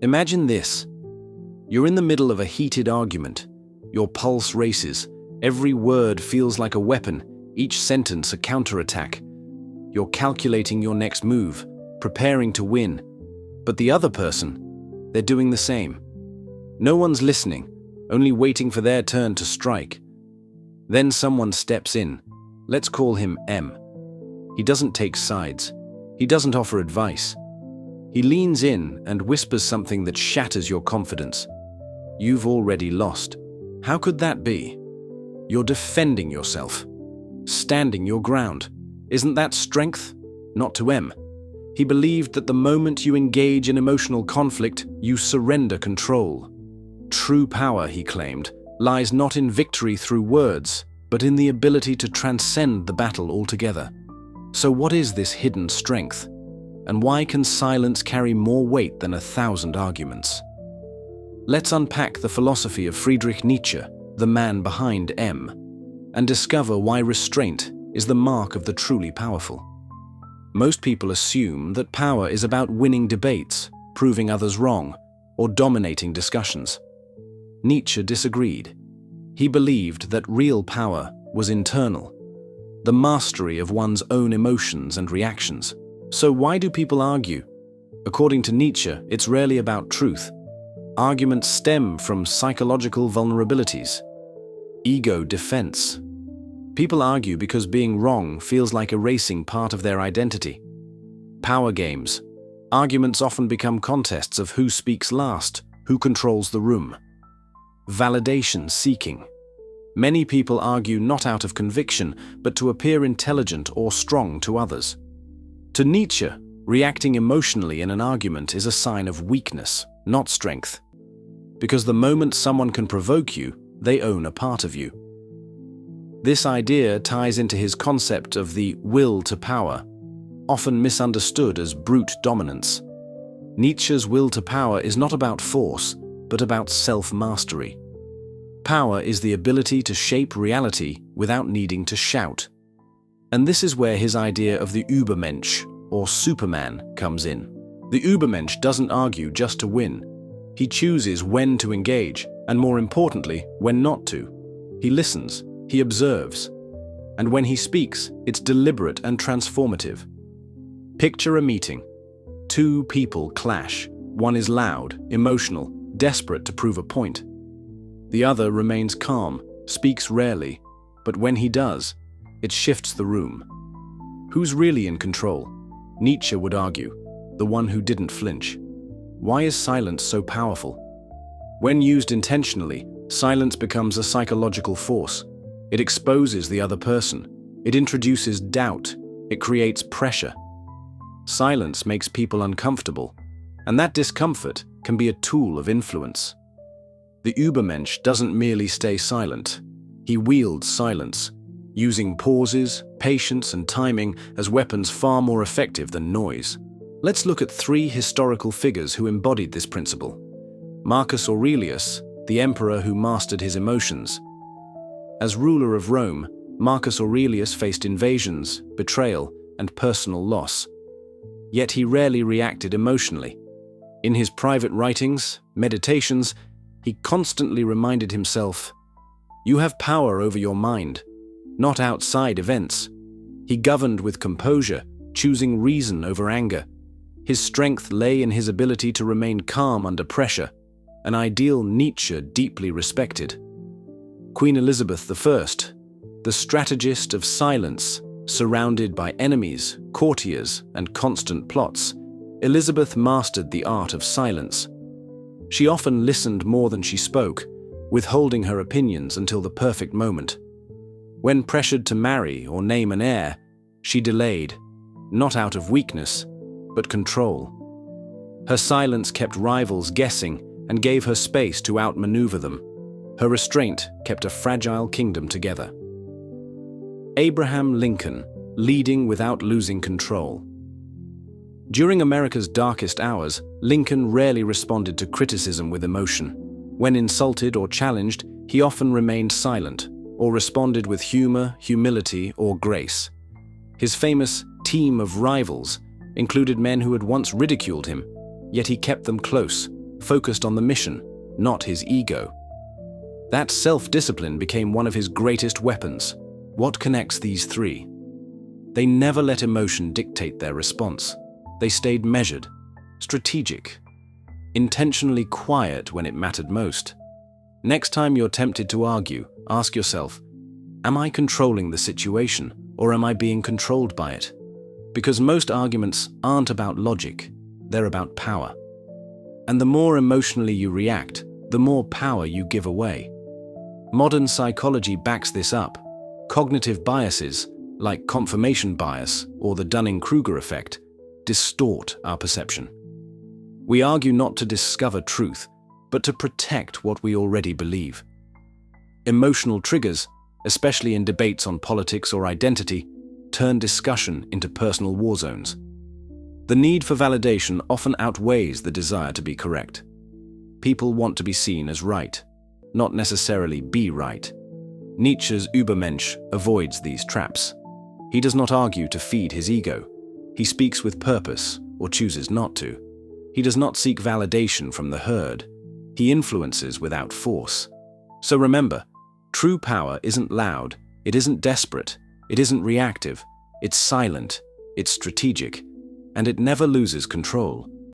Imagine this. You're in the middle of a heated argument. Your pulse races. Every word feels like a weapon, each sentence a counterattack. You're calculating your next move, preparing to win. But the other person, they're doing the same. No one's listening, only waiting for their turn to strike. Then someone steps in. Let's call him M. He doesn't take sides. He doesn't offer advice. He leans in and whispers something that shatters your confidence. You've already lost. How could that be? You're defending yourself, standing your ground. Isn't that strength? Not to M. He believed that the moment you engage in emotional conflict, you surrender control. True power, he claimed, lies not in victory through words, but in the ability to transcend the battle altogether. So what is this hidden strength? And why can silence carry more weight than 1,000 arguments? Let's unpack the philosophy of Friedrich Nietzsche, the man behind M, and discover why restraint is the mark of the truly powerful. Most people assume that power is about winning debates, proving others wrong, or dominating discussions. Nietzsche disagreed. He believed that real power was internal, the mastery of one's own emotions and reactions. So why do people argue? According to Nietzsche, it's rarely about truth. Arguments stem from psychological vulnerabilities. Ego defense. People argue because being wrong feels like erasing part of their identity. Power games. Arguments often become contests of who speaks last, who controls the room. Validation seeking. Many people argue not out of conviction, but to appear intelligent or strong to others. To Nietzsche, reacting emotionally in an argument is a sign of weakness, not strength. Because the moment someone can provoke you, they own a part of you. This idea ties into his concept of the will to power, often misunderstood as brute dominance. Nietzsche's will to power is not about force, but about self-mastery. Power is the ability to shape reality without needing to shout. And this is where his idea of the Übermensch, or Superman, comes in. The Übermensch doesn't argue just to win. He chooses when to engage, and more importantly, when not to. He listens, he observes, and when he speaks, it's deliberate and transformative. Picture a meeting. Two people clash. One is loud, emotional, desperate to prove a point. The other remains calm, speaks rarely, but when he does, it shifts the room. Who's really in control? Nietzsche would argue, the one who didn't flinch. Why is silence so powerful? When used intentionally, silence becomes a psychological force. It exposes the other person. It introduces doubt. It creates pressure. Silence makes people uncomfortable, and that discomfort can be a tool of influence. The Übermensch doesn't merely stay silent. He wields silence, using pauses, patience, and timing as weapons far more effective than noise. Let's look at 3 historical figures who embodied this principle. Marcus Aurelius, the emperor who mastered his emotions. As ruler of Rome, Marcus Aurelius faced invasions, betrayal, and personal loss. Yet he rarely reacted emotionally. In his private writings, meditations, he constantly reminded himself, "You have power over your mind, not outside events." He governed with composure, choosing reason over anger. His strength lay in his ability to remain calm under pressure, an ideal Nietzsche deeply respected. Queen Elizabeth I, the strategist of silence, surrounded by enemies, courtiers, and constant plots, Elizabeth mastered the art of silence. She often listened more than she spoke, withholding her opinions until the perfect moment. When pressured to marry or name an heir, she delayed, not out of weakness, but control. Her silence kept rivals guessing and gave her space to outmaneuver them. Her restraint kept a fragile kingdom together. Abraham Lincoln, leading without losing control. During America's darkest hours, Lincoln rarely responded to criticism with emotion. When insulted or challenged, he often remained silent, or responded with humor, humility, or grace. His famous team of rivals included men who had once ridiculed him, yet he kept them close, focused on the mission, not his ego. That self-discipline became one of his greatest weapons. What connects these three? They never let emotion dictate their response. They stayed measured, strategic, intentionally quiet when it mattered most. Next time you're tempted to argue, ask yourself, am I controlling the situation, or am I being controlled by it? Because most arguments aren't about logic, they're about power. And the more emotionally you react, the more power you give away. Modern psychology backs this up. Cognitive biases, like confirmation bias or the Dunning-Kruger effect, distort our perception. We argue not to discover truth, but to protect what we already believe. Emotional triggers, especially in debates on politics or identity, turn discussion into personal war zones. The need for validation often outweighs the desire to be correct. People want to be seen as right, not necessarily be right. Nietzsche's Übermensch avoids these traps. He does not argue to feed his ego. He speaks with purpose, or chooses not to. He does not seek validation from the herd. He influences without force. So remember, true power isn't loud, it isn't desperate, it isn't reactive, it's silent, it's strategic, and it never loses control.